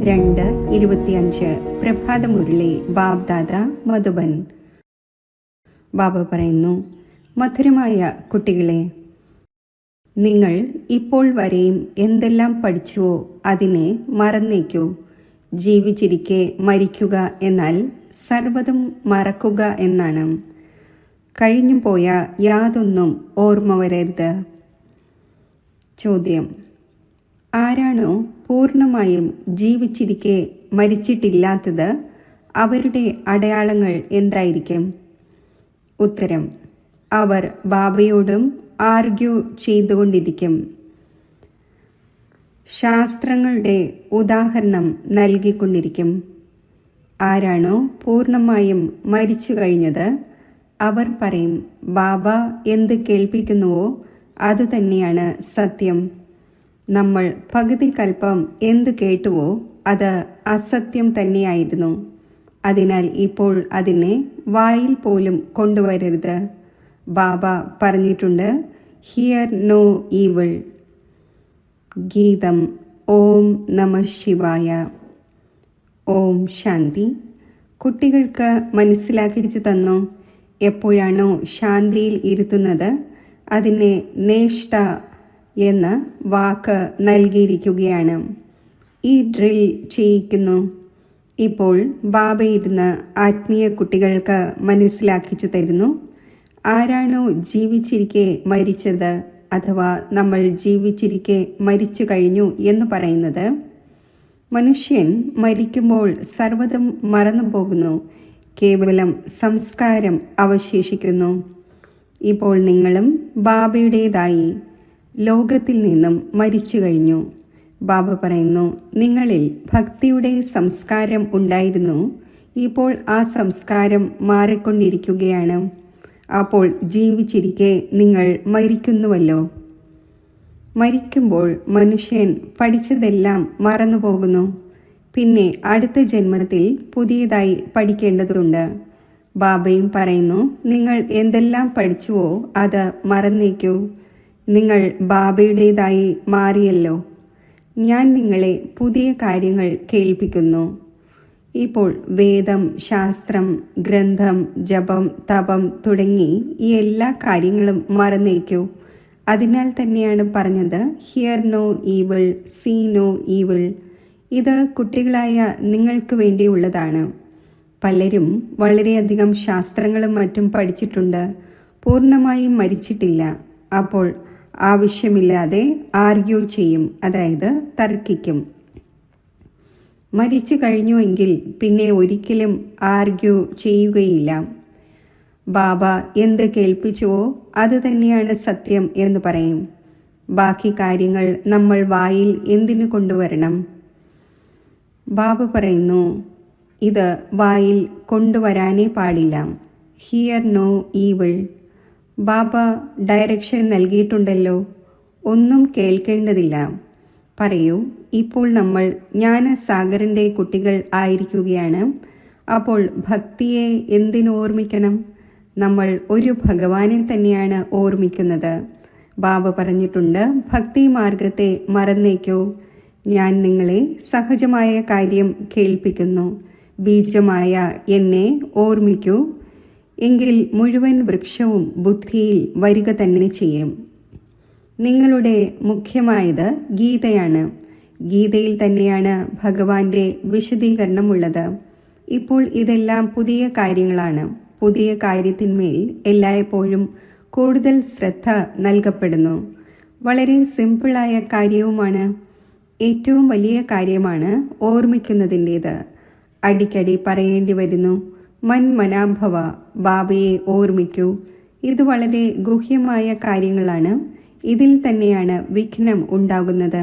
6/2/25 പ്രഭാതമുരളി ബാബ്ദാദ മധുബൻ. ബാബ പറയുന്നു, മധുരമായ കുട്ടികളെ, നിങ്ങൾ ഇപ്പോൾ വരെയും എന്തെല്ലാം പഠിച്ചുവോ അതിനെ മറന്നേക്കൂ. ജീവിച്ചിരിക്കെ മരിക്കുക എന്നാൽ സർവ്വതും മറക്കുക എന്നാണ്. കഴിഞ്ഞു പോയ യാതൊന്നും ഓർമ്മ വരരുത്. ചോദ്യം: ആരാണോ പൂർണ്ണമായും ജീവിച്ചിരിക്കെ മരിച്ചിട്ടില്ലാത്തത്, അവരുടെ അടയാളങ്ങൾ എന്തായിരിക്കും? ഉത്തരം: അവർ ബാബയോടും ആർഗ്യൂ ചെയ്തുകൊണ്ടിരിക്കും. ശാസ്ത്രങ്ങളുടെ ഉദാഹരണം നൽകിക്കൊണ്ടിരിക്കും. ആരാണോ പൂർണ്ണമായും മരിച്ചു കഴിഞ്ഞത്, അവർ പറയും, ബാബ എന്ത് കേൾപ്പിക്കുന്നുവോ അതുതന്നെയാണ് സത്യം. നമ്മൾ പകുതി കൽപ്പം എന്ത് കേട്ടുവോ അത് അസത്യം തന്നെയായിരുന്നു. അതിനാൽ ഇപ്പോൾ അതിനെ വായിൽ പോലും കൊണ്ടുവരരുത്. ബാബ പറഞ്ഞിട്ടുണ്ട്, ഹിയർ നോ ഈവിൾ. ഗീതം. ഓം നമ ശിവായ. ഓം ശാന്തി. കുട്ടികൾക്ക് മനസ്സിലാക്കിച്ചു തന്നു. എപ്പോഴാണോ ശാന്തിയിൽ ഇരുത്തുന്നത്, അതിനെ നേഷ്ട എന്ന വാക്ക് നൽകിയിരിക്കുകയാണ്. ഈ ഡ്രിൽ ചെയ്യിക്കുന്നു. ഇപ്പോൾ ബാബ ഇരുന്ന് ആത്മീയ കുട്ടികൾക്ക് മനസ്സിലാക്കിച്ചു തരുന്നു. ആരാണോ ജീവിച്ചിരിക്കെ മരിച്ചത്, അഥവാ നമ്മൾ ജീവിച്ചിരിക്കെ മരിച്ചു കഴിഞ്ഞു എന്ന് പറയുന്നത്, മനുഷ്യൻ മരിക്കുമ്പോൾ സർവ്വതും മറന്നു പോകുന്നു. കേവലം സംസ്കാരം അവശേഷിക്കുന്നു. ഇപ്പോൾ നിങ്ങളും ബാബയുടേതായി ലോകത്തിൽ നിന്നും മരിച്ചു കഴിഞ്ഞു. ബാബ പറയുന്നു, നിങ്ങളിൽ ഭക്തിയുടെ സംസ്കാരം ഉണ്ടായിരുന്നു. ഇപ്പോൾ ആ സംസ്കാരം മാറിക്കൊണ്ടിരിക്കുകയാണ്. അപ്പോൾ ജീവിച്ചിരിക്കെ നിങ്ങൾ മരിക്കുന്നുവല്ലോ. മരിക്കുമ്പോൾ മനുഷ്യൻ പഠിച്ചതെല്ലാം മറന്നുപോകുന്നു. പിന്നെ അടുത്ത ജന്മത്തിൽ പുതിയതായി പഠിക്കേണ്ടതുണ്ട്. ബാബയും പറയുന്നു, നിങ്ങൾ എന്തെല്ലാം പഠിച്ചുവോ അത് മറന്നേക്കൂ. നിങ്ങൾ ബാബയുടേതായി മാറിയല്ലോ. ഞാൻ നിങ്ങളെ പുതിയ കാര്യങ്ങൾ കേൾപ്പിക്കുന്നു. ഇപ്പോൾ വേദം, ശാസ്ത്രം, ഗ്രന്ഥം, ജപം, തപം തുടങ്ങി ഈ എല്ലാ കാര്യങ്ങളും മറന്നേക്കൂ. അതിനാൽ തന്നെയാണ് പറഞ്ഞത്, hear no evil, see no evil. ഇത് കുട്ടികളായ നിങ്ങൾക്ക് വേണ്ടിയുള്ളതാണ്. പലരും വളരെയധികം ശാസ്ത്രങ്ങളും മറ്റും പഠിച്ചിട്ടുണ്ട്, പൂർണ്ണമായും മരിച്ചിട്ടില്ല. അപ്പോൾ ആവശ്യമില്ലാതെ ആർഗ്യൂ ചെയ്യും, അതായത് തർക്കിക്കും. മരിച്ചു കഴിഞ്ഞുവെങ്കിൽ പിന്നെ ഒരിക്കലും ആർഗ്യൂ ചെയ്യുകയില്ല. ബാബ എന്ത് കേൾപ്പിച്ചുവോ അത് തന്നെയാണ് സത്യം എന്ന് പറയും. ബാക്കി കാര്യങ്ങൾ നമ്മൾ വായിൽ എന്തിനു കൊണ്ടുവരണം? ബാബ പറയുന്നു, ഇത് വായിൽ കൊണ്ടുവരാനേ പാടില്ല. Hear no evil. Baba direction നൽകിയിട്ടുണ്ടല്ലോ, ഒന്നും കേൾക്കേണ്ടതില്ല. പറയൂ, ഇപ്പോൾ നമ്മൾ ജ്ഞാനസാഗറിൻ്റെ കുട്ടികൾ ആയിരിക്കുകയാണ്. അപ്പോൾ ഭക്തിയെ എന്തിനു ഓർമ്മിക്കണം? നമ്മൾ ഒരു ഭഗവാനെ തന്നെയാണ് ഓർമ്മിക്കുന്നത്. ബാബ പറഞ്ഞിട്ടുണ്ട്, ഭക്തി മാർഗത്തെ മറന്നേക്കോ. ഞാൻ നിങ്ങളെ സഹജമായ കാര്യം കേൾപ്പിക്കുന്നു. ബീജമായ എന്നെ ഓർമ്മിക്കൂ, എങ്കിൽ മുഴുവൻ വൃക്ഷവും ബുദ്ധിയിൽ വരിക തന്നെ ചെയ്യും. നിങ്ങളുടെ മുഖ്യമായത് ഗീതയാണ്. ഗീതയിൽ തന്നെയാണ് ഭഗവാന്റെ വിശദീകരണമുള്ളത്. ഇപ്പോൾ ഇതെല്ലാം പുതിയ കാര്യങ്ങളാണ്. പുതിയ കാര്യത്തിന്മേൽ എല്ലായ്പ്പോഴും കൂടുതൽ ശ്രദ്ധ നൽകപ്പെടുന്നു. വളരെ സിമ്പിളായ കാര്യവുമാണ്. ഏറ്റവും വലിയ കാര്യമാണ് ഓർമ്മിക്കുന്നതിൻ്റേത്. അടിക്കടി പറയേണ്ടി വരുന്നു, മൻമനാഭവ, ബാബയെ ഓർമ്മിക്കൂ. ഇത് വളരെ ഗുഹ്യമായ കാര്യങ്ങളാണ്. ഇതിൽ തന്നെയാണ് വിഘ്നം ഉണ്ടാകുന്നത്.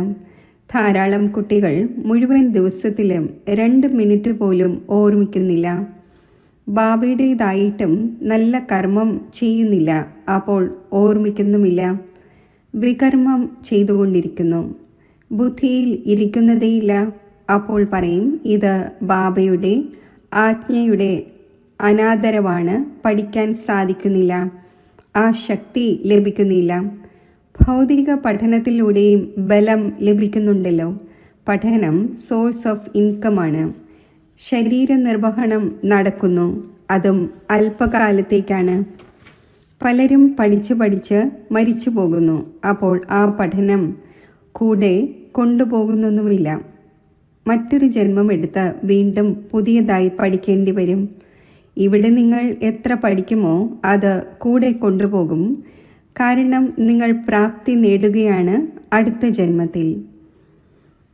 ധാരാളം കുട്ടികൾ മുഴുവൻ ദിവസത്തിലും 2 മിനിറ്റ് പോലും ഓർമ്മിക്കുന്നില്ല. ബാബയുടേതായിട്ടും നല്ല കർമ്മം ചെയ്യുന്നില്ല. അപ്പോൾ ഓർമ്മിക്കുന്നുമില്ല. വികർമ്മം ചെയ്തുകൊണ്ടിരിക്കുന്നു. ബുദ്ധിയിൽ ഇരിക്കുന്നതേയില്ല. അപ്പോൾ പറയും, ഇത് ബാബയുടെ ആജ്ഞയുടെ അനാദരവാണ്, പഠിക്കാൻ സാധിക്കുന്നില്ല, ആ ശക്തി ലഭിക്കുന്നില്ല. ഭൗതിക പഠനത്തിലൂടെയും ബലം ലഭിക്കുന്നുണ്ടല്ലോ. പഠനം സോഴ്സ് ഓഫ് ഇൻകമാണ്. ശരീര നിർവഹണം നടക്കുന്നു, അതും അല്പകാലത്തേക്കാണ്. പലരും പഠിച്ച് മരിച്ചു പോകുന്നു. അപ്പോൾ ആ പഠനം കൂടെ കൊണ്ടുപോകുന്നൊന്നുമില്ല. മറ്റൊരു ജന്മമെടുത്ത് വീണ്ടും പുതിയതായി പഠിക്കേണ്ടി വരും. ഇവിടെ നിങ്ങൾ എത്ര പഠിക്കുമോ അത് കൂടെ കൊണ്ടുപോകും. കാരണം നിങ്ങൾ പ്രാപ്തി നേടുകയാണ് അടുത്ത ജന്മത്തിൽ.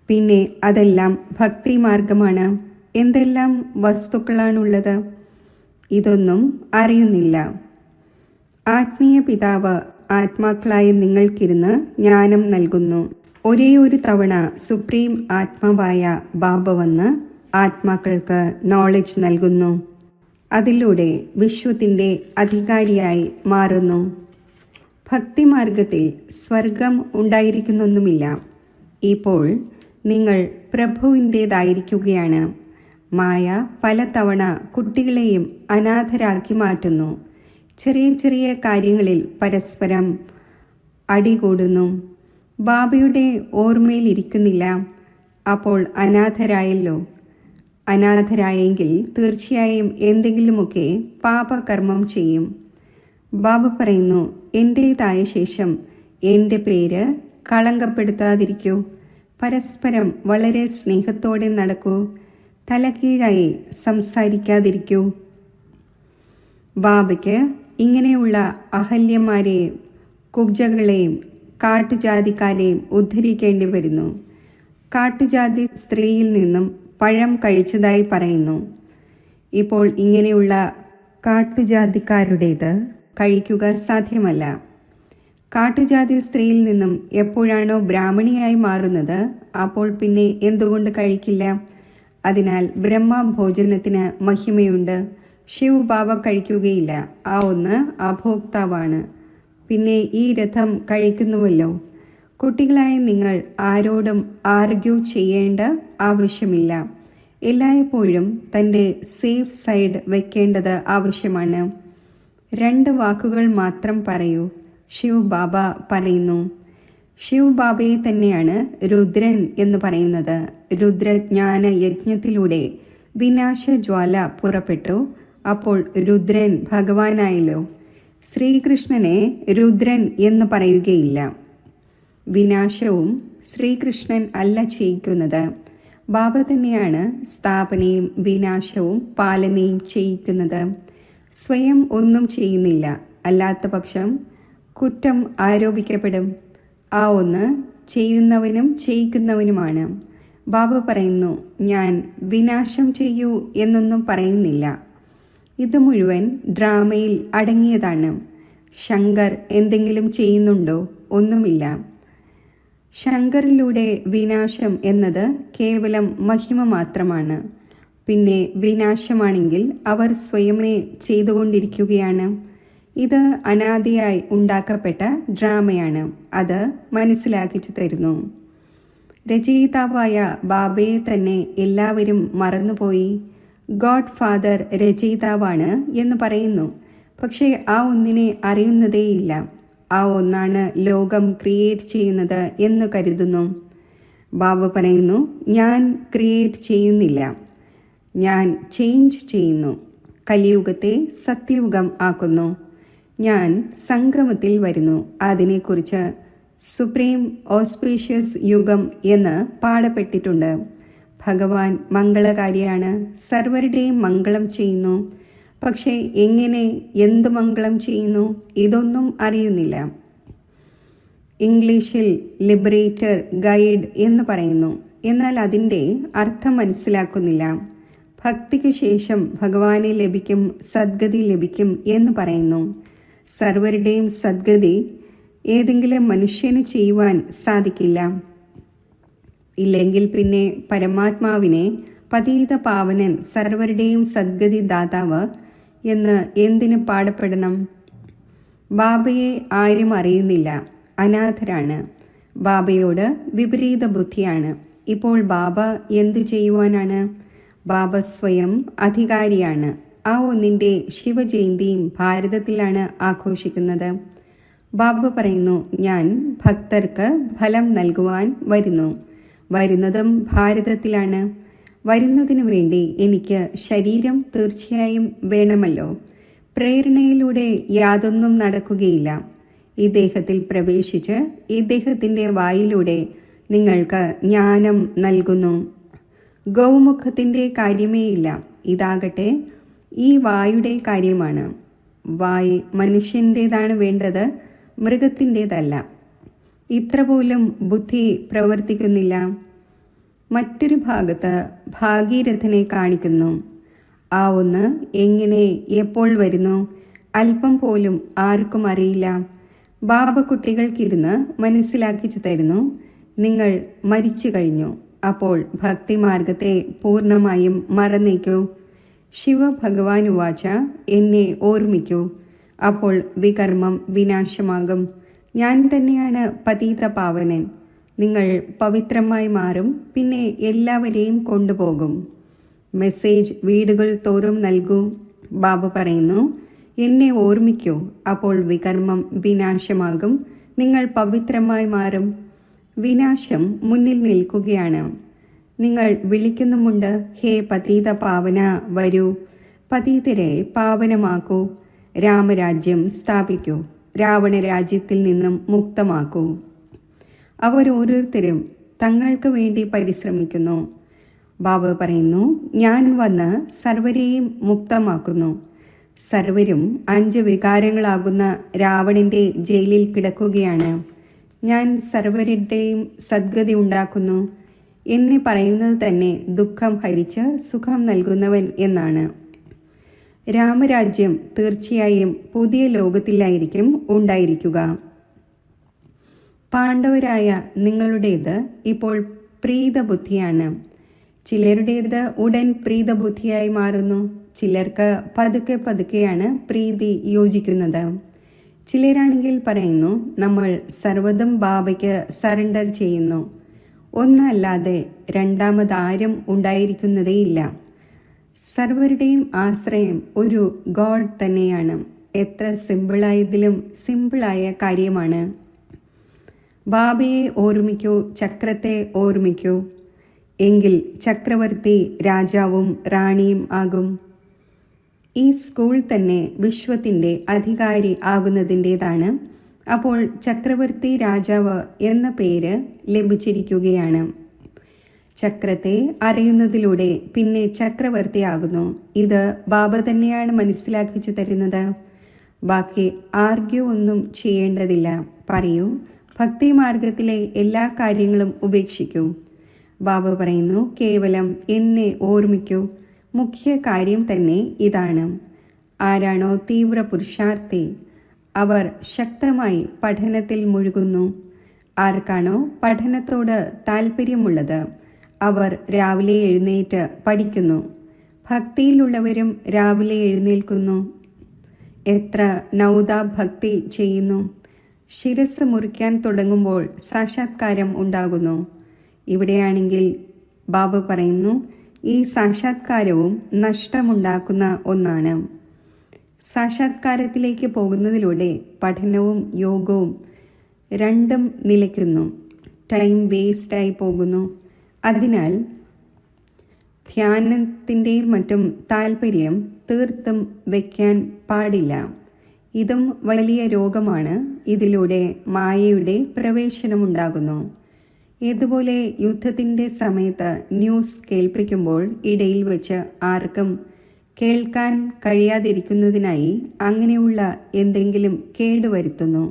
പിന്നെ അതെല്ലാം ഭക്തി മാർഗമാണ്. എന്തെല്ലാം വസ്തുക്കളാണുള്ളത്, ഇതൊന്നും അറിയുന്നില്ല. ആത്മീയ പിതാവ് ആത്മാക്കളായ നിങ്ങൾക്കിരുന്ന് ജ്ഞാനം നൽകുന്നു. ഒരേ ഒരു തവണ സുപ്രീം ആത്മാവായ ബാബ വന്ന് ആത്മാക്കൾക്ക് നോളജ് നൽകുന്നു. അതിലൂടെ വിശ്വത്തിൻ്റെ അധികാരിയായി മാറുന്നു. ഭക്തിമാർഗത്തിൽ സ്വർഗം ഉണ്ടായിരിക്കുന്നൊന്നുമില്ല. ഇപ്പോൾ നിങ്ങൾ പ്രഭുവിൻ്റേതായിരിക്കുകയാണ്. മായ പലതവണ കുട്ടികളെയും അനാഥരാക്കി മാറ്റുന്നു. ചെറിയ ചെറിയ കാര്യങ്ങളിൽ പരസ്പരം അടികൂടുന്നു. ബാബയുടെ ഓർമ്മയിലിരിക്കുന്നില്ല. അപ്പോൾ അനാഥരായല്ലോ. അനാഥരായെങ്കിൽ തീർച്ചയായും എന്തെങ്കിലുമൊക്കെ പാപകർമ്മം ചെയ്യും. ബാബ പറയുന്നു, എൻ്റേതായ ശേഷം എൻ്റെ പേര് കളങ്കപ്പെടുത്താതിരിക്കൂ. പരസ്പരം വളരെ സ്നേഹത്തോടെ നടക്കൂ. തലകീഴായി സംസാരിക്കാതിരിക്കൂ. ബാബയ്ക്ക് ഇങ്ങനെയുള്ള അഹല്യന്മാരെയും കുബ്ജകളെയും കാട്ടുജാതിക്കാരെയും ഉദ്ധരിക്കേണ്ടി വരുന്നു. കാട്ടുജാതി സ്ത്രീയിൽ നിന്നും പഴം കഴിച്ചതായി പറയുന്നു. ഇപ്പോൾ ഇങ്ങനെയുള്ള കാട്ടുജാതിക്കാരുടേത് കഴിക്കുക സാധ്യമല്ല. കാട്ടുജാതി സ്ത്രീയിൽ നിന്നും എപ്പോഴാണോ ബ്രാഹ്മണിയായി മാറുന്നത്, അപ്പോൾ പിന്നെ എന്തുകൊണ്ട് കഴിക്കില്ല? അതിനാൽ ബ്രഹ്മഭോജനത്തിന് മഹിമയുണ്ട്. ശിവ് ബാബ കഴിക്കുകയില്ല. ആ ഒന്ന് അഭോക്താവാണ്. പിന്നെ ഈ രഥം കഴിക്കുന്നുവല്ലോ. കുട്ടികളായ നിങ്ങൾ ആരോടും ആർഗ്യൂ ചെയ്യേണ്ട ആവശ്യമില്ല. എല്ലായ്പ്പോഴും തൻ്റെ സേഫ് സൈഡ് വെക്കേണ്ടത് ആവശ്യമാണ്. 2 വാക്കുകൾ മാത്രം പറയൂ. ശിവ് ബാബ പറയുന്നു. ശിവ് ബാബയെ തന്നെയാണ് രുദ്രൻ എന്ന് പറയുന്നത്. രുദ്രജ്ഞാന യജ്ഞത്തിലൂടെ വിനാശജ്വാല പുറപ്പെട്ടു. അപ്പോൾ രുദ്രൻ ഭഗവാനായല്ലോ. ശ്രീകൃഷ്ണനെ രുദ്രൻ എന്ന് പറയുകയില്ല. വിനാശവും ശ്രീകൃഷ്ണൻ അല്ല ചെയ്യിക്കുന്നത്. ബാബ തന്നെയാണ് സ്ഥാപനയും വിനാശവും പാലനയും ചെയ്യിക്കുന്നത്. സ്വയം ഒന്നും ചെയ്യുന്നില്ല. അല്ലാത്ത പക്ഷം കുറ്റം ആരോപിക്കപ്പെടും. ആ ഒന്ന് ചെയ്യുന്നവനും ചെയ്യിക്കുന്നവനുമാണ്. ബാബ പറയുന്നു, ഞാൻ വിനാശം ചെയ്യൂ എന്നൊന്നും പറയുന്നില്ല. ഇത് മുഴുവൻ ഡ്രാമയിൽ അടങ്ങിയതാണ്. ശങ്കർ എന്തെങ്കിലും ചെയ്യുന്നുണ്ടോ? ഒന്നുമില്ല. ശങ്കറിലൂടെ വിനാശം എന്നത് കേവലം മഹിമ മാത്രമാണ്. പിന്നെ വിനാശമാണെങ്കിൽ അവർ സ്വയമേ ചെയ്തുകൊണ്ടിരിക്കുകയാണ്. ഇത് അനാദിയായി ഉണ്ടാക്കപ്പെട്ട ഡ്രാമയാണ്. അത് മനസ്സിലാക്കിച്ചു തരുന്നു. രചയിതാവായ ബാബയെ തന്നെ എല്ലാവരും മറന്നുപോയി. ഗോഡ് ഫാദർ രചയിതാവാണ് എന്ന് പറയുന്നു. പക്ഷേ ആ ഒന്നിനെ അറിയുന്നതേയില്ല. ആ ഒന്നാണ് ലോകം ക്രിയേറ്റ് ചെയ്യുന്നത് എന്ന് കരുതുന്നു. ബാബ പറയുന്നു, ഞാൻ ക്രിയേറ്റ് ചെയ്യുന്നില്ല, ഞാൻ ചേഞ്ച് ചെയ്യുന്നു. കലിയുഗത്തെ സത്യയുഗം ആക്കുന്നു. ഞാൻ സംഗമത്തിൽ വരുന്നു. അതിനെക്കുറിച്ച് സുപ്രീം ഓസ്പീഷ്യസ് യുഗം എന്ന് പാടപ്പെട്ടിട്ടുണ്ട്. ഭഗവാൻ മംഗളകാരിയാണ്. സർവരുടെയും മംഗളം ചെയ്യുന്നു. പക്ഷേ എങ്ങനെ, എന്ത് മംഗളം ചെയ്യുന്നു, ഇതൊന്നും അറിയുന്നില്ല. ഇംഗ്ലീഷിൽ ലിബറേറ്റർ, ഗൈഡ് എന്ന് പറയുന്നു. എന്നാൽ അതിൻ്റെ അർത്ഥം മനസ്സിലാക്കുന്നില്ല. ഭക്തിക്ക് ശേഷം ഭഗവാനെ ലഭിക്കും, സദ്ഗതി ലഭിക്കും എന്ന് പറയുന്നു. സർവരുടെയും സദ്ഗതി ഏതെങ്കിലും മനുഷ്യന് ചെയ്യുവാൻ സാധിക്കില്ല. ഇല്ലെങ്കിൽ പിന്നെ പരമാത്മാവിനെ പതീത പാവനൻ, സർവരുടെയും സദ്ഗതി ദാതാവ് എന്ന് എന്തിന് പാടപ്പെടണം? ബാബയെ ആരും അറിയുന്നില്ല. അനാഥരാണ്. ബാബയോട് വിപരീത ബുദ്ധിയാണ്. ഇപ്പോൾ ബാബ എന്തു ചെയ്യുവാനാണ്? ബാബ സ്വയം അധികാരിയാണ്. ആ ഒന്നിൻ്റെ ശിവജയന്തിയും ഭാരതത്തിലാണ് ആഘോഷിക്കുന്നത്. ബാബ പറയുന്നു, ഞാൻ ഭക്തർക്ക് ഫലം നൽകുവാൻ വരുന്നു. വരുന്നതും ഭാരതത്തിലാണ്. വരുന്നതിനു വേണ്ടി എനിക്ക് ശരീരം തീർച്ചയായും വേണമല്ലോ. പ്രേരണയിലൂടെ യാതൊന്നും നടക്കുകയില്ല. ഇദ്ദേഹത്തിൽ പ്രവേശിച്ച് ഇദ്ദേഹത്തിൻ്റെ വായിലൂടെ നിങ്ങൾക്ക് ജ്ഞാനം നൽകുന്നു. ഗൗമുഖത്തിൻ്റെ കാര്യമേയില്ല. ഇതാകട്ടെ ഈ വായുടെ കാര്യമാണ്. വായ് മനുഷ്യൻ്റേതാണ് വേണ്ടത്, മൃഗത്തിൻ്റേതല്ല. ഇത്ര പോലും ബുദ്ധി പ്രവർത്തിക്കുന്നില്ല. മറ്റൊരു ഭാഗത്ത് ഭാഗീരഥനെ കാണിക്കുന്നു. ആ ഒന്ന് എങ്ങനെ എപ്പോൾ വരുന്നു അല്പം പോലും ആർക്കും അറിയില്ല. ബാബ കുട്ടികൾക്കിരുന്ന് മനസ്സിലാക്കിച്ചു തരുന്നു. നിങ്ങൾ മരിച്ചു കഴിഞ്ഞു, അപ്പോൾ ഭക്തിമാർഗത്തെ പൂർണ്ണമായും മറന്നേക്കൂ. ശിവഭഗവാനുവാച, എന്നെ ഓർമ്മിക്കൂ, അപ്പോൾ വികർമ്മം വിനാശമാകും. ഞാൻ തന്നെയാണ് പതീത പാവനൻ. നിങ്ങൾ പവിത്രമായി മാറും, പിന്നെ എല്ലാവരെയും കൊണ്ടുപോകും. മെസ്സേജ് വീടുകൾ തോറും നൽകൂ. ബാബ പറയുന്നു, എന്നെ ഓർമ്മിക്കൂ, അപ്പോൾ വികർമ്മം വിനാശമാകും, നിങ്ങൾ പവിത്രമായി മാറും. വിനാശം മുന്നിൽ നിൽക്കുകയാണ്. നിങ്ങൾ വിളിക്കുന്നുമുണ്ട്, ഹേ പതീത പാവന, വരൂ, പതീതരെ പാവനമാക്കൂ, രാമരാജ്യം സ്ഥാപിക്കൂ, രാവണ രാജ്യത്തിൽ നിന്നും മുക്തമാക്കൂ. അവരോരോരുത്തരും തങ്ങൾക്ക് വേണ്ടി പരിശ്രമിക്കുന്നു. ബാബ പറയുന്നു, ഞാൻ വന്ന് സർവരെയും മുക്തമാക്കുന്നു. സർവരും 5 വികാരങ്ങളാകുന്ന രാവണൻ്റെ ജയിലിൽ കിടക്കുകയാണ്. ഞാൻ സർവരുടെയും സദ്ഗതി ഉണ്ടാക്കുന്നു. എന്നെ പറയുന്നത് തന്നെ ദുഃഖം ഹരിച്ച് സുഖം നൽകുന്നവൻ എന്നാണ്. രാമരാജ്യം തീർച്ചയായും പുതിയ ലോകത്തിലായിരിക്കും ഉണ്ടായിരിക്കുക. പാണ്ഡവരായ നിങ്ങളുടേത് ഇപ്പോൾ പ്രീതബുദ്ധിയാണ്. ചിലരുടേത് ഉടൻ പ്രീതബുദ്ധിയായി മാറുന്നു. ചിലർക്ക് പതുക്കെ പതുക്കെയാണ് പ്രീതി യോജിക്കുന്നത്. ചിലരാണെങ്കിൽ പറയുന്നു, നമ്മൾ സർവ്വതും ബാബയ്ക്ക് സറണ്ടർ ചെയ്യുന്നു. ഒന്നല്ലാതെ രണ്ടാമതാരും ഉണ്ടായിരിക്കുന്നതേയില്ല. സർവരുടെയും ആശ്രയം ഒരു ഗോഡ് തന്നെയാണ്. എത്ര സിമ്പിളായതിലും സിമ്പിളായ കാര്യമാണ്. ബാബയെ ഓർമ്മിക്കൂ, ചക്രത്തെ ഓർമ്മിക്കൂ, എങ്കിൽ ചക്രവർത്തി രാജാവും റാണിയും ആകും. ഈ സ്കൂൾ തന്നെ വിശ്വത്തിൻ്റെ അധികാരി ആകുന്നതിൻ്റേതാണ്. അപ്പോൾ ചക്രവർത്തി രാജാവ് എന്ന പേര് ലഭിച്ചിരിക്കുകയാണ്. ചക്രത്തെ അറിയുന്നതിലൂടെ പിന്നെ ചക്രവർത്തിയാകുന്നു. ഇത് ബാബ തന്നെയാണ് മനസ്സിലാക്കിച്ചു തരുന്നത്. ബാക്കി ആർഗ്യൂ ഒന്നും ചെയ്യേണ്ടതില്ല. പറയൂ, ഭക്തിമാർഗത്തിലെ എല്ലാ കാര്യങ്ങളും ഉപേക്ഷിക്കൂ. ബാബ പറയുന്നു, കേവലം എന്നെ ഓർമ്മിക്കൂ. മുഖ്യ കാര്യം തന്നെ ഇതാണ്. ആരാണോ തീവ്ര പുരുഷാർത്ഥി, അവർ ശക്തമായി പഠനത്തിൽ മുഴുകുന്നു. ആർക്കാണോ പഠനത്തോട് താല്പര്യമുള്ളത്, അവർ രാവിലെ എഴുന്നേറ്റ് പഠിക്കുന്നു. ഭക്തിയിലുള്ളവരും രാവിലെ എഴുന്നേൽക്കുന്നു. എത്ര നൗദ ഭക്തി ചെയ്യുന്നു. ശിരസ് മുറിക്കാൻ തുടങ്ങുമ്പോൾ സാക്ഷാത്കാരം ഉണ്ടാകുന്നു. ഇവിടെയാണെങ്കിൽ ബാബ പറയുന്നു, ഈ സാക്ഷാത്കാരവും നഷ്ടമുണ്ടാക്കുന്ന ഒന്നാണ്. സാക്ഷാത്കാരത്തിലേക്ക് പോകുന്നതിലൂടെ പഠനവും യോഗവും രണ്ടും നിലയ്ക്കുന്നു. ടൈം വേസ്റ്റായി പോകുന്നു. അതിനാൽ ധ്യാനത്തിൻ്റെയും മറ്റും താല്പര്യം തീർത്തും വയ്ക്കാൻ പാടില്ല. ഇതും വലിയ രോഗമാണ്. ഇതിലൂടെ മായയുടെ പ്രവേശനമുണ്ടാകുന്നു. ഇതുപോലെ യുദ്ധത്തിൻ്റെ സമയത്ത് ന്യൂസ് കേൾപ്പിക്കുമ്പോൾ ഇടയിൽ വെച്ച് ആർക്കും കേൾക്കാൻ കഴിയാതിരിക്കുന്നതിനായി അങ്ങനെയുള്ള എന്തെങ്കിലും കേടുവരുത്തുന്നു.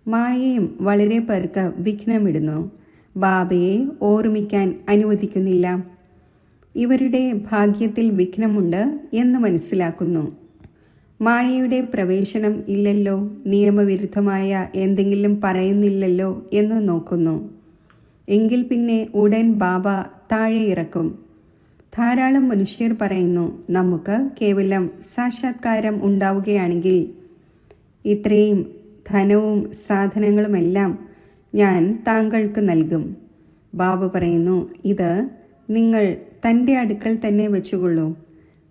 മായയും വളരെ പേർക്ക് വിഘ്നമിടുന്നു. ബാബയെ ഓർമ്മിക്കാൻ അനുവദിക്കുന്നില്ല. ഇവരുടെ ഭാഗ്യത്തിൽ വിഘ്നമുണ്ട് എന്ന് മനസ്സിലാക്കുന്നു. മായയുടെ പ്രവേശനം ഇല്ലല്ലോ, നിയമവിരുദ്ധമായ എന്തെങ്കിലും പറയുന്നില്ലല്ലോ എന്ന് നോക്കുന്നു. എങ്കിൽ പിന്നെ ഉടൻ ബാബ താഴെ ഇറക്കും. ധാരാളം മനുഷ്യർ പറയുന്നു, നമുക്ക് കേവലം സാക്ഷാത്കാരം ഉണ്ടാവുകയാണെങ്കിൽ ഇത്രയും ധനവും സാധനങ്ങളുമെല്ലാം ഞാൻ താങ്കൾക്ക് നൽകും. ബാബ പറയുന്നു, ഇത് നിങ്ങൾ തൻ്റെ അടുക്കൽ തന്നെ വെച്ചുകൊള്ളൂ.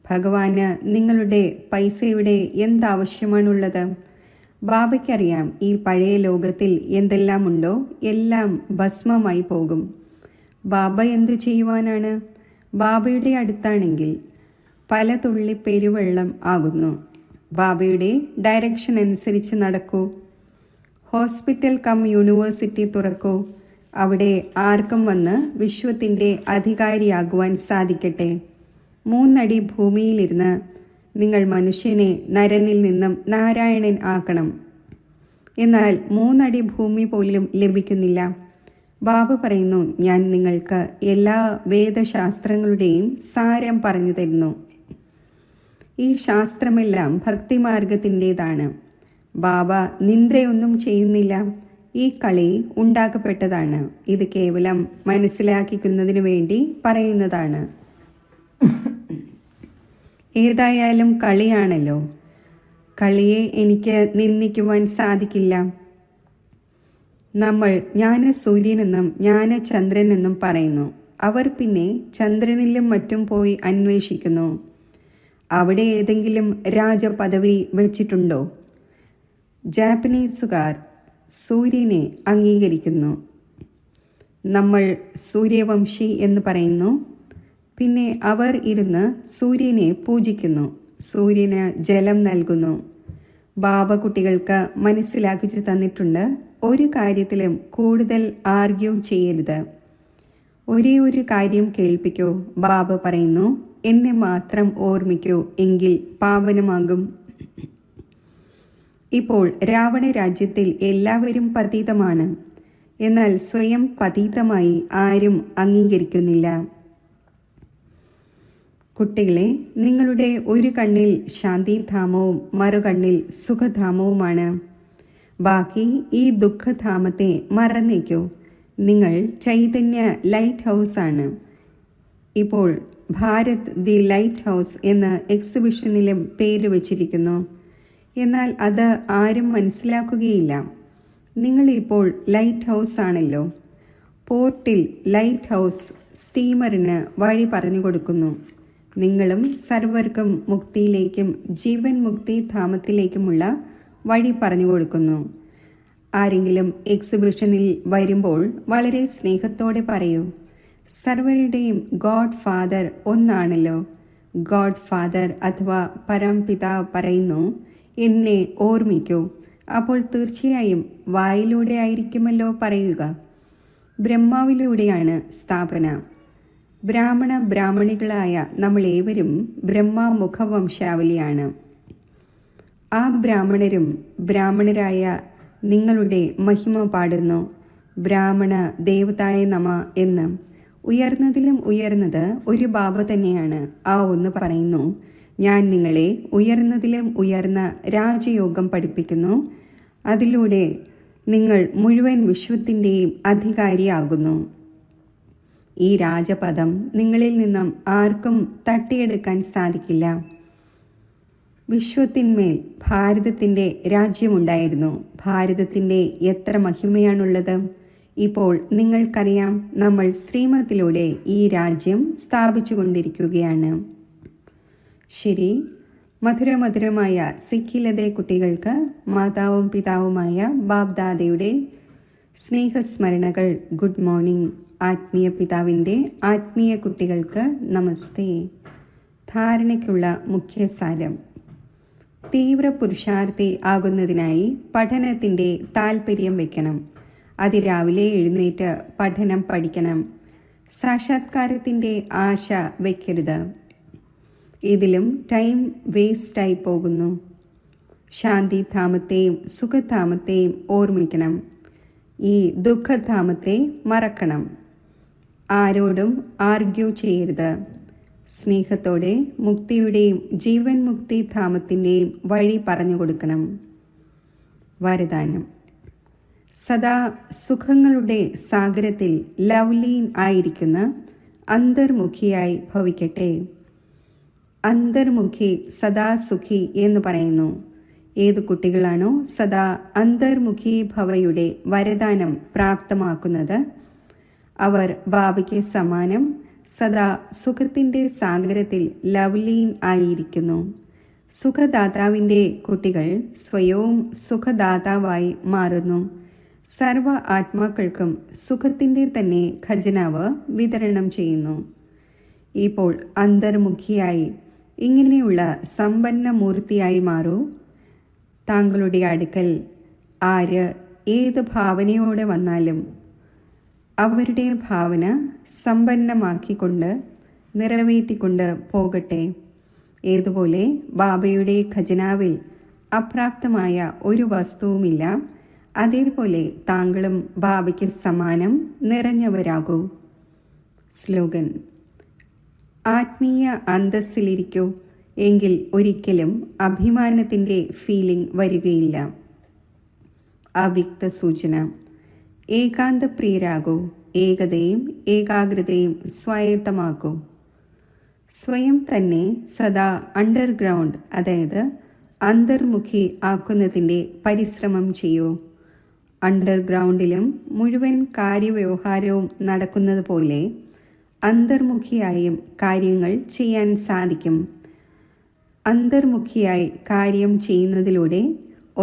ഭഗവാന് നിങ്ങളുടെ പൈസയുടെ എന്താവശ്യമാണുള്ളത്? ബാബയ്ക്കറിയാം ഈ പഴയ ലോകത്തിൽ എന്തെല്ലാം ഉണ്ടോ എല്ലാം ഭസ്മമായി പോകും. ബാബ എന്തു ചെയ്യുവാനാണ്? ബാബയുടെ അടുത്താണെങ്കിൽ പല തുള്ളി പെരുവെള്ളം ആകുന്നു. ബാബയുടെ ഡയറക്ഷൻ അനുസരിച്ച് നടക്കൂ. ഹോസ്പിറ്റൽ കം യൂണിവേഴ്സിറ്റി തുറക്കൂ. അവിടെ ആർക്കും വന്ന് വിശ്വത്തിൻ്റെ അധികാരിയാകുവാൻ സാധിക്കട്ടെ. 3 അടി ഭൂമിയിലിരുന്ന് നിങ്ങൾ മനുഷ്യനെ നരനിൽ നിന്നും നാരായണൻ ആക്കണം. എന്നാൽ 3 അടി ഭൂമി പോലും ലഭിക്കുന്നില്ല. ബാബ പറയുന്നു, ഞാൻ നിങ്ങൾക്ക് എല്ലാ വേദശാസ്ത്രങ്ങളുടെയും സാരം പറഞ്ഞു തരുന്നു. ഈ ശാസ്ത്രമെല്ലാം ഭക്തിമാർഗത്തിൻ്റെതാണ്. ബാബ നിന്ദയൊന്നും ചെയ്യുന്നില്ല. ഈ കളി ഉണ്ടാക്കപ്പെട്ടതാണ്. ഇത് കേവലം മനസ്സിലാക്കിക്കുന്നതിനു വേണ്ടി പറയുന്നതാണ്. ഏതായാലും കളിയാണല്ലോ. കളിയെ എനിക്ക് നിന്ദിക്കുവാൻ സാധിക്കില്ല. നമ്മൾ ജ്ഞാന സൂര്യനെന്നും ജ്ഞാന ചന്ദ്രനെന്നും പറയുന്നു. അവർ പിന്നെ ചന്ദ്രനിലും മറ്റും പോയി അന്വേഷിക്കുന്നു. അവിടെ ഏതെങ്കിലും രാജപദവി വച്ചിട്ടുണ്ടോ? ജാപ്പനീസുകാർ സൂര്യനെ അംഗീകരിക്കുന്നു. നമ്മൾ സൂര്യവംശി എന്ന് പറയുന്നു. പിന്നെ അവർ ഇരുന്ന് സൂര്യനെ പൂജിക്കുന്നു. സൂര്യന് ജലം നൽകുന്നു. ബാബ കുട്ടികൾക്ക് മനസ്സിലാക്കിച്ചു തന്നിട്ടുണ്ട്, ഒരു കാര്യത്തിലും കൂടുതൽ ആർഗ്യൂ ചെയ്യരുത്. ഒരേ ഒരു കാര്യം കേൾപ്പിക്കൂ. ബാബ പറയുന്നു, എന്നെ മാത്രം ഓർമ്മിക്കൂ, എങ്കിൽ പാവനമാകും. ഇപ്പോൾ രാവണ രാജ്യത്തിൽ എല്ലാവരും പതീതമാണ്. എന്നാൽ സ്വയം പതീതമായി ആരും അംഗീകരിക്കുന്നില്ല. കുട്ടികളെ, നിങ്ങളുടെ ഒരു കണ്ണിൽ ശാന്തിധാമവും മറുകണ്ണിൽ സുഖധാമവുമാണ്. ബാക്കി ഈ ദുഃഖധാമത്തെ മറന്നേക്കൂ. നിങ്ങൾ ചൈതന്യ ലൈറ്റ് ഹൗസ് ആണ്. ഇപ്പോൾ ഭാരത് ദി ലൈറ്റ് ഹൗസ് എന്ന് എക്സിബിഷനിലും പേര് വച്ചിരിക്കുന്നു. എന്നാൽ അത് ആരും മനസ്സിലാക്കുകയില്ല. നിങ്ങളിപ്പോൾ ലൈറ്റ് ഹൗസ് ആണല്ലോ. പോർട്ടിൽ ലൈറ്റ് ഹൗസ് സ്റ്റീമറിന് വഴി പറഞ്ഞു കൊടുക്കുന്നു. നിങ്ങളും സർവർക്കും മുക്തിയിലേക്കും ജീവൻ മുക്തി ധാമത്തിലേക്കുമുള്ള വഴി പറഞ്ഞു കൊടുക്കുന്നു. ആരെങ്കിലും എക്സിബിഷനിൽ വരുമ്പോൾ വളരെ സ്നേഹത്തോടെ പറയൂ, സർവരുടെയും ഗോഡ് ഫാദർ ഒന്നാണല്ലോ. ഗോഡ് ഫാദർ അഥവാ പരംപിതാവ് പറയുന്നു, എന്നെ ഓർമ്മിക്കൂ. അപ്പോൾ തീർച്ചയായും വായിലൂടെ ആയിരിക്കുമല്ലോ പറയുക. ബ്രഹ്മാവിലൂടെയാണ് സ്ഥാപന. ബ്രാഹ്മണികളായ നമ്മളേവരും ബ്രഹ്മമുഖവംശാവലിയാണ്. ആ ബ്രാഹ്മണരും ബ്രാഹ്മണരായ നിങ്ങളുടെ മഹിമ പാടുന്നു. ബ്രാഹ്മണ ദേവതായ നമ എന്ന്. ഉയർന്നതിലും ഉയർന്നത് ഒരു ബാബ തന്നെയാണ്. ആ ഒന്ന് പറയുന്നു, ഞാൻ നിങ്ങളെ ഉയർന്നതിലും ഉയർന്ന രാജയോഗം പഠിപ്പിക്കുന്നു. അതിലൂടെ നിങ്ങൾ മുഴുവൻ വിശ്വത്തിൻ്റെയും അധികാരിയാകുന്നു. ഈ രാജപദം നിങ്ങളിൽ നിന്നും ആർക്കും തട്ടിയെടുക്കാൻ സാധിക്കില്ല. വിശ്വത്തിന്മേൽ ഭാരതത്തിൻ്റെ രാജ്യമുണ്ടായിരുന്നു. ഭാരതത്തിൻ്റെ എത്ര മഹിമയാണുള്ളത്! ഇപ്പോൾ നിങ്ങൾക്കറിയാം, നമ്മൾ ശ്രീമത്തിലൂടെ ഈ രാജ്യം സ്ഥാപിച്ചു കൊണ്ടിരിക്കുകയാണ്. ശരി, മധുരമധുരമായ സിഖിലതെ കുട്ടികൾക്ക് മാതാവും പിതാവുമായ ബാബ്ദാദയുടെ സ്നേഹസ്മരണകൾ. Good morning. ആത്മീയ പിതാവിൻ്റെ ആത്മീയ കുട്ടികൾക്ക് നമസ്തേ. ധാരണയ്ക്കുള്ള മുഖ്യസാരം: തീവ്ര പുരുഷാർത്ഥി ആകുന്നതിനായി പഠനത്തിൻ്റെ താൽപ്പര്യം വയ്ക്കണം. അതിരാവിലെ എഴുന്നേറ്റ് പഠനം പഠിക്കണം. സാക്ഷാത്കാരത്തിൻ്റെ ആശ വയ്ക്കരുത്. ഇതിലും ടൈം വേസ്റ്റായി പോകുന്നു. ശാന്തിധാമത്തെയും സുഖധാമത്തെയും ഓർമ്മിക്കണം. ഈ ദുഃഖധാമത്തെ മറക്കണം. ആരോടും ആർഗ്യൂ ചെയ്യരുത്. സ്നേഹത്തോടെ മുക്തിയുടെയും ജീവൻ മുക്തി ധാമത്തിൻ്റെയും വഴി പറഞ്ഞു കൊടുക്കണം. വരദാനം: സദാ സുഖങ്ങളുടെ സാഗരത്തിൽ ലവ്ലീൻ ആയിരിക്കുന്ന അന്തർമുഖിയായി ഭവിക്കട്ടെ. അന്തർമുഖി സദാ സുഖി എന്ന് പറയുന്നു. ഏതു കുട്ടികളാണോ സദാ അന്തർമുഖി ഭവയുടെ വരദാനം പ്രാപ്തമാക്കുന്നത്, അവർ ബാബയ്ക്ക് സമാനം സദാ സുഖത്തിൻ്റെ സാഗരത്തിൽ ലവ്ലീൻ ആയിരിക്കുന്നു. സുഖദാതാവിൻ്റെ കുട്ടികൾ സ്വയവും സുഖദാതാവായി മാറുന്നു. സർവ ആത്മാക്കൾക്കും സുഖത്തിൻ്റെ തന്നെ ഖജനാവ് വിതരണം ചെയ്യുന്നു. ഇപ്പോൾ അന്തർമുഖിയായി ഇങ്ങനെയുള്ള സമ്പന്ന മൂർത്തിയായി മാറൂ. താങ്കളുടെ അടുക്കൽ ആര് ഏത് ഭാവനയോടെ വന്നാലും അവരുടെ ഭാവന സമ്പന്നമാക്കിക്കൊണ്ട് നിറവേറ്റിക്കൊണ്ട് പോകട്ടെ. ഏതുപോലെ ബാബയുടെ ഖജനാവിൽ അപ്രാപ്തമായ ഒരു വസ്തുവുമില്ല, അതേപോലെ താങ്കളും ബാബയ്ക്ക് സമാനം നിറഞ്ഞവരാകൂ. സ്ലോഗൻ: ആത്മീയ അന്തസ്സിലിരിക്കൂ, എങ്കിൽ ഒരിക്കലും അഭിമാനത്തിൻ്റെ ഫീലിംഗ് വരികയില്ല. അവ്യക്ത സൂചന: ഏകാന്തപ്രിയരാകൂ, ഏകതയും ഏകാഗ്രതയും സ്വായത്തമാക്കൂ. സ്വയം തന്നെ സദാ അണ്ടർഗ്രൗണ്ട്, അതായത് അന്തർമുഖി ആക്കുന്നതിൻ്റെ പരിശ്രമം ചെയ്യൂ. അണ്ടർഗ്രൗണ്ടിലും മുഴുവൻ കാര്യവ്യവഹാരവും നടക്കുന്നത് പോലെ അന്തർമുഖിയായും കാര്യങ്ങൾ ചെയ്യാൻ സാധിക്കും. അന്തർമുഖിയായി കാര്യം ചെയ്യുന്നതിലൂടെ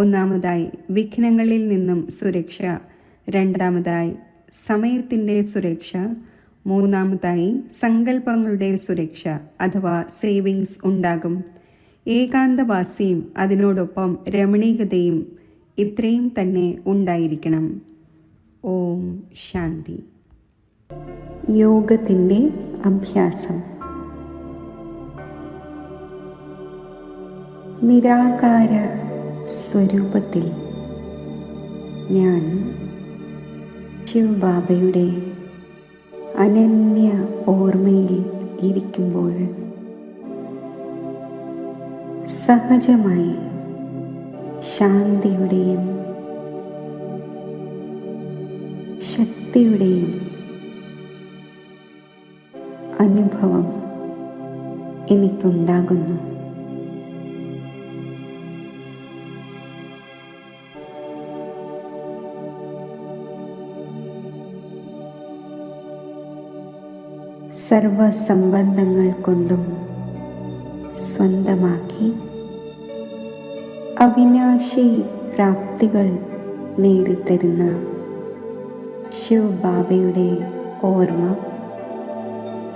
ഒന്നാമതായി വിഘ്നങ്ങളിൽ നിന്നും സുരക്ഷ, രണ്ടാമതായി സമയത്തിൻ്റെ സുരക്ഷ, മൂന്നാമതായി സങ്കല്പങ്ങളുടെ സുരക്ഷ അഥവാ സേവിങ്സ് ഉണ്ടാകും. ഏകാന്തവാസിയും അതിനോടൊപ്പം രമണീകതയും ഇത്രയും തന്നെ ഉണ്ടായിരിക്കണം. ഓം ശാന്തി. യോഗത്തിൻ്റെ അഭ്യാസം. നിരാകാര സ്വരൂപത്തിൽ ഞാൻ ശിവബാബയുടെ അനന്യ ഓർമ്മയിൽ ഇരിക്കുമ്പോൾ സഹജമായി ശാന്തിയുടെയും ശക്തിയുടെയും അനുഭവം എനിക്കുണ്ടാകുന്നു. സർവസംബന്ധങ്ങൾ കൊണ്ടും സ്വന്തമാക്കി അവിനാശി പ്രാപ്തികൾ നേടിത്തരുന്ന ശിവബാബയുടെ ഓർമ്മ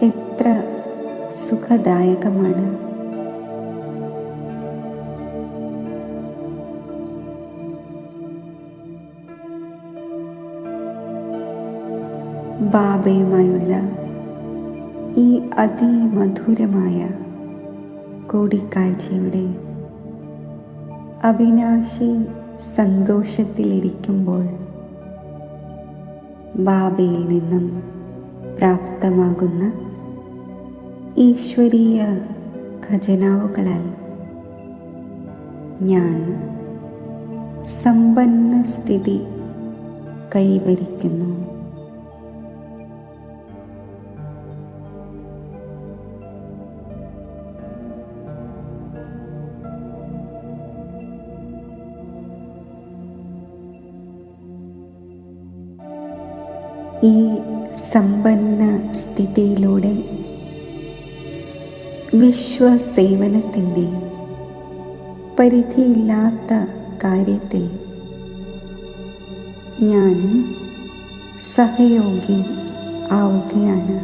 എത്ര സുഖദായകമാണ്. ബാബയുമായുള്ള ഈ അതിമധുരമായ കൂടിക്കാഴ്ചയുടെ അവിനാശി സന്തോഷത്തിലിരിക്കുമ്പോൾ ബാബയിൽ നിന്നും പ്രാപ്തമാകുന്ന ഈശ്വരീയ ഖജനാവുകളാൽ ഞാൻ സമ്പന്ന സ്ഥിതി കൈവരിക്കുന്നു. ഈ സമ്പന്ന സ്ഥിതിയിലൂടെ വിശ്വസേവനത്തിൻ്റെ പരിധിയില്ലാത്ത കാര്യത്തിൽ ഞാൻ സഹയോഗി ആവുകയാണ്.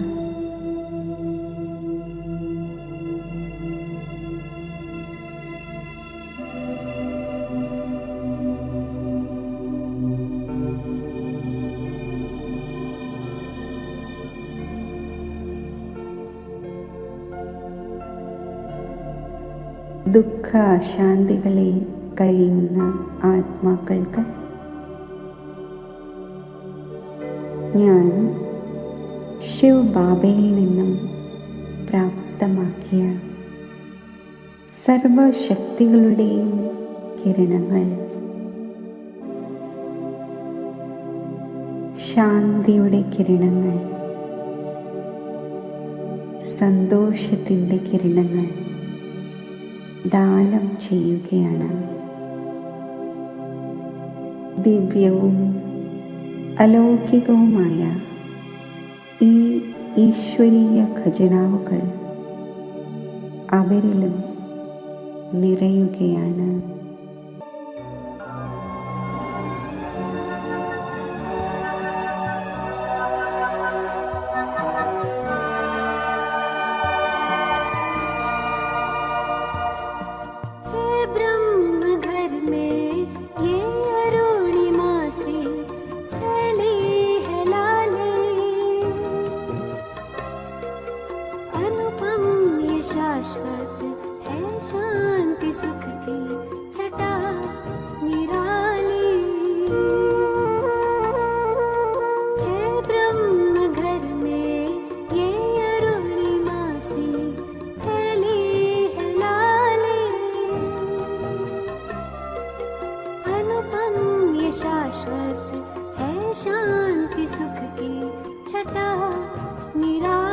ദുഃഖാശാന്തികളിൽ കഴിയുന്ന ആത്മാക്കൾക്ക് ഞാൻ ശിവബാബയിൽ നിന്നും പ്രാപ്തമാക്കിയ സർവശക്തികളുടെയും കിരണങ്ങൾ ശാന്തിയുടെ കിരണങ്ങൾ, സന്തോഷത്തിൻ്റെ കിരണങ്ങൾ ദാനം ചെയ്യുകയാണ്. ദിവ്യവും അലൗകികവുമായ ഈ ഈശ്വരീയ ഖജനാവുകൾ അവരിലും നിറയുകയാണ്. शाश्वत है शांति सुख की छटा निरा